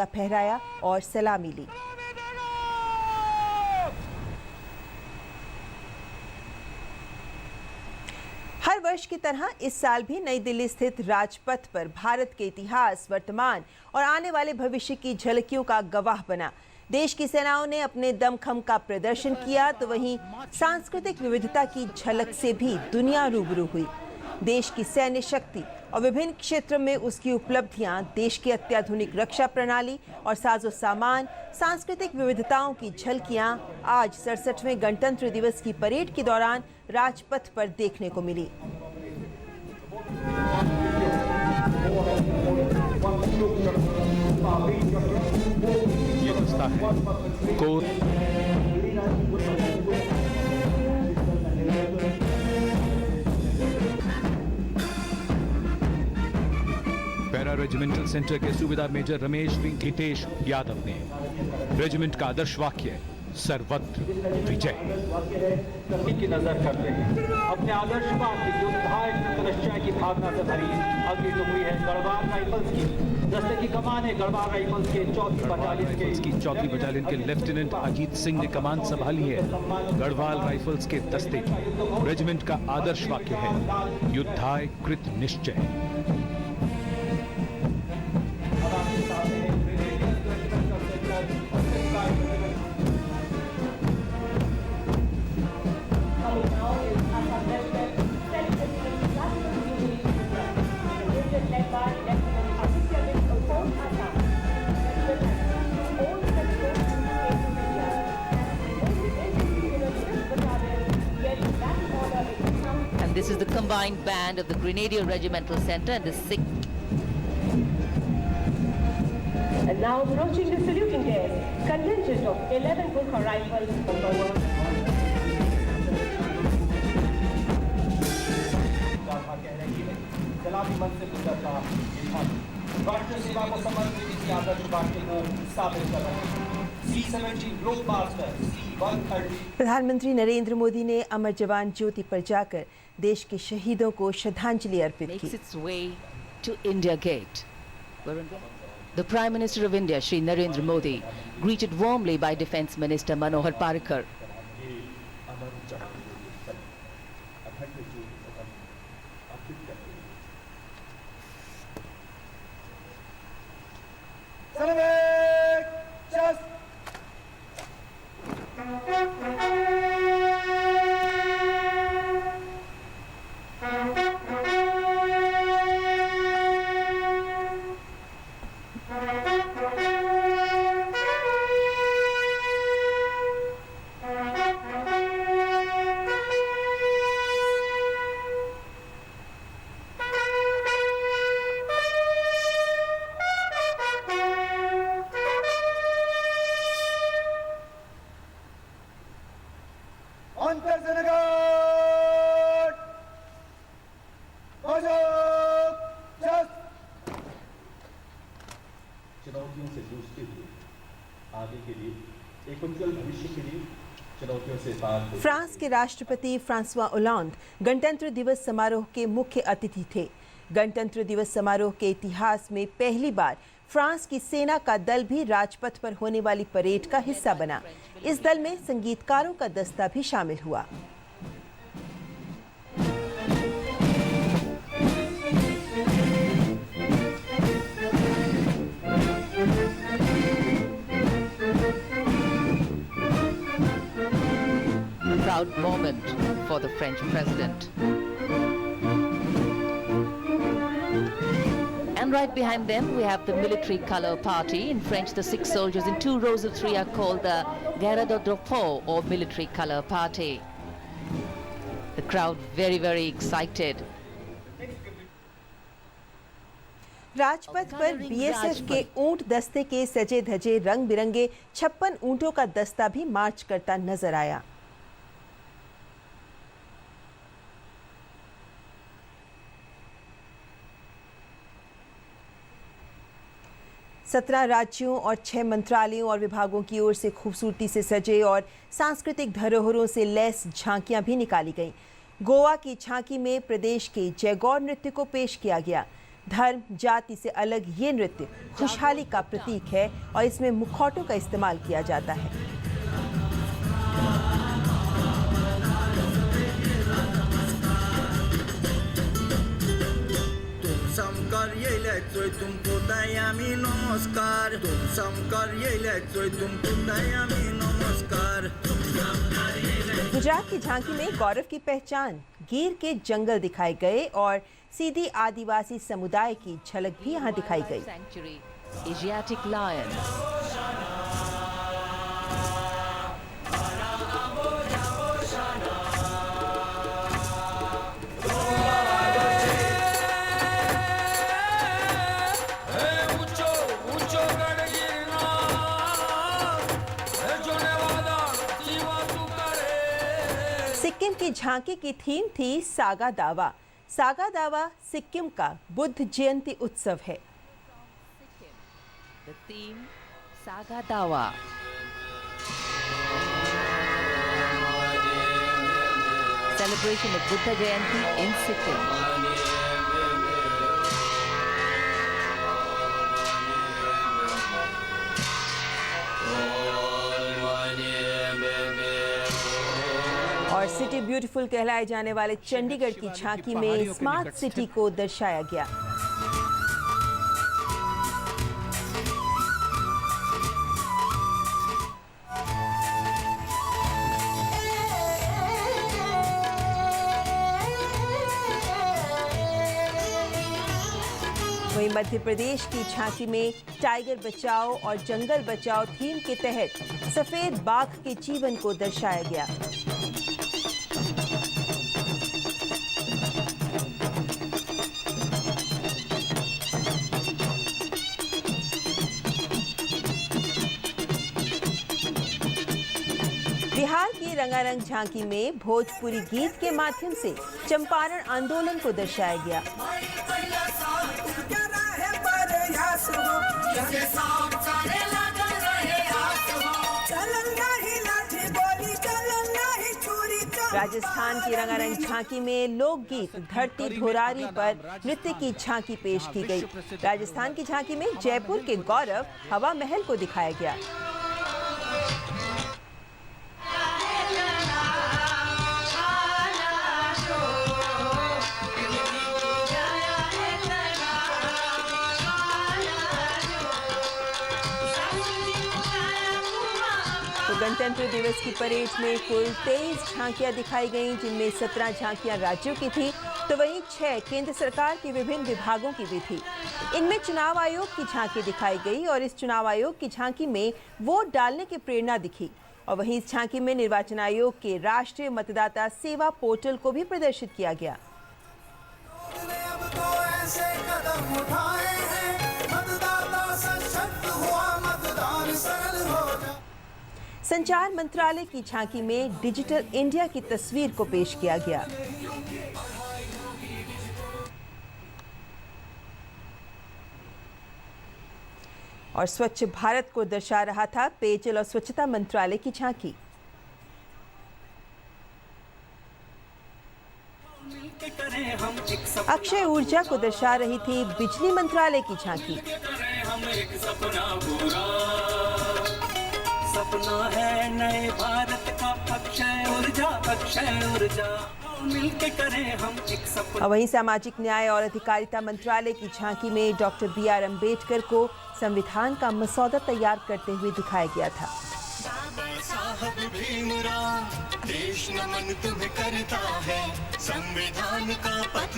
तिरंगा फहराया और सलामी ली। हर वर्ष की तरह इस साल भी नई दिल्ली स्थित राजपथ पर भारत के इतिहास, वर्तमान और आने वाले भविष्य की झलकियों का गवाह बना। देश की सेनाओं ने अपने दमखम का प्रदर्शन किया तो वहीं सांस्कृतिक विविधता की झलक से भी दुनिया रूबरू हुई। देश की सैन्य शक्ति और विभिन्न क्षेत्रों में उसकी उपलब्धियां, देश की अत्याधुनिक रक्षा प्रणाली और साजो सामान, सांस्कृतिक विविधताओं की झलकियां आज 67वें गणतंत्र दिवस की परेड के दौरान राजपथ पर देखने को मिली। ये दस्ता है कोर पैरा रेजिमेंटल सेंटर के सूबेदार मेजर रमेश हितेश यादव ने रेजिमेंट का आदर्श वाक्य सर्वत्र विजय की नजर करते हैं। अपने आदर्श वाक्य योद्धाय निश्चय की भावना से भरी अगली टुकड़ी है गढ़वाल राइफल्स की। दस्ते की कमान है गढ़वाल राइफल्स के चौथी बटालियन के लेफ्टिनेंट अजीत सिंह ने कमान संभाली है। गढ़वाल राइफल्स के दस्ते की रेजिमेंट का आदर्श वाक्य है युद्धाय कृत निश्चय। This is the combined band of the Grenadier Regimental Center and the 6th. And now approaching the saluting desk, contingent of 11 Gurkha Rifles. सलामी मन से गुजरता राष्ट्र सेवा को समर्पित इस आदर्श वाक्य को साबित कर रहे हैं। C-17 ग्लोबमास्टर C-130 प्रधानमंत्री नरेंद्र मोदी ने अमर जवान ज्योति पर जाकर देश के शहीदों को श्रद्धांजलि अर्पित की। Makes its way to India Gate. The Prime Minister of India, Shri Narendra Modi, greeted warmly by Defence Minister Manohar Parrikar. चुनौतियों से जूझते हुए आगे के लिए एक उज्जवल भविष्य के लिए चुनौतियों से पार। फ्रांस के राष्ट्रपति फ्रांसवा ओलांद गणतंत्र दिवस समारोह के मुख्य अतिथि थे। गणतंत्र दिवस समारोह के इतिहास में पहली बार फ्रांस की सेना का दल भी राजपथ पर होने वाली परेड का हिस्सा बना। इस दल में संगीतकारों का दस्ता भी शामिल हुआ। Proud moment for the French president. And right behind them we have the military color party. In French, the 6 soldiers in 2 rows of 3 are called the Guerre de Drapeau or military color party. The crowd very excited. Rajpath पर BSF के ऊंट दस्ते के सजे धजे रंग बिरंगे 56 ऊंटों का दस्ता भी मार्च करता नजर आया। सत्रह राज्यों और 6 मंत्रालयों और विभागों की ओर से खूबसूरती से सजे और सांस्कृतिक धरोहरों से लैस झांकियां भी निकाली गईं। गोवा की झांकी में प्रदेश के जयगौर नृत्य को पेश किया गया। धर्म जाति से अलग ये नृत्य खुशहाली का प्रतीक है और इसमें मुखौटों का इस्तेमाल किया जाता है। गुजरात की झांकी में गौरव की पहचान गिर के जंगल दिखाए गए और सीधी आदिवासी समुदाय की झलक भी यहाँ दिखाई गई। Sanctuary, Asiatic lions. सिक्किम की झांकी की थीम थी सागा दावा। सागा दावा सिक्किम का बुद्ध जयंती उत्सव है। The theme, Saga Dawa. Celebration of Buddha Jayanti in Sikkim. और सिटी ब्यूटीफुल कहलाए जाने वाले चंडीगढ़ की झांकी में स्मार्ट सिटी को दर्शाया गया। वहीं मध्य प्रदेश की झांकी में टाइगर बचाओ और जंगल बचाओ थीम के तहत सफेद बाघ के जीवन को दर्शाया गया। बिहार की रंगारंग झांकी में भोजपुरी गीत के माध्यम से चंपारण आंदोलन को दर्शाया गया। राजस्थान की रंगारंग झांकी में लोकगीत धरती धोरारी पर नृत्य की झांकी पेश की गई। राजस्थान की झांकी में जयपुर के गौरव हवा महल को दिखाया गया। गणतंत्र दिवस की परेड में कुल 23 झांकियां दिखाई गईं, जिनमें 17 झांकियां राज्यों की थी तो वहीं 6 केंद्र सरकार के विभिन्न विभागों की भी थी। इनमें चुनाव आयोग की झांकी दिखाई गई और इस चुनाव आयोग की झांकी में वोट डालने की प्रेरणा दिखी। और वहीं इस झांकी में निर्वाचन आयोग के राष्ट्रीय मतदाता सेवा पोर्टल को भी प्रदर्शित किया गया। संचार मंत्रालय की झांकी में डिजिटल इंडिया की तस्वीर को पेश किया गया। और स्वच्छ भारत को दर्शा रहा था पेयजल और स्वच्छता मंत्रालय की झांकी। अक्षय ऊर्जा को दर्शा रही थी बिजली मंत्रालय की झांकी। सपना है नए भारत का अक्षय ऊर्जा मिलके करें हम एक सपना। वहीं सामाजिक न्याय और अधिकारिता मंत्रालय की झांकी में डॉक्टर BR अम्बेडकर को संविधान का मसौदा तैयार करते हुए दिखाया गया था। साहब भीमराव देश नमन तुम्हें करता है, संविधान का पथ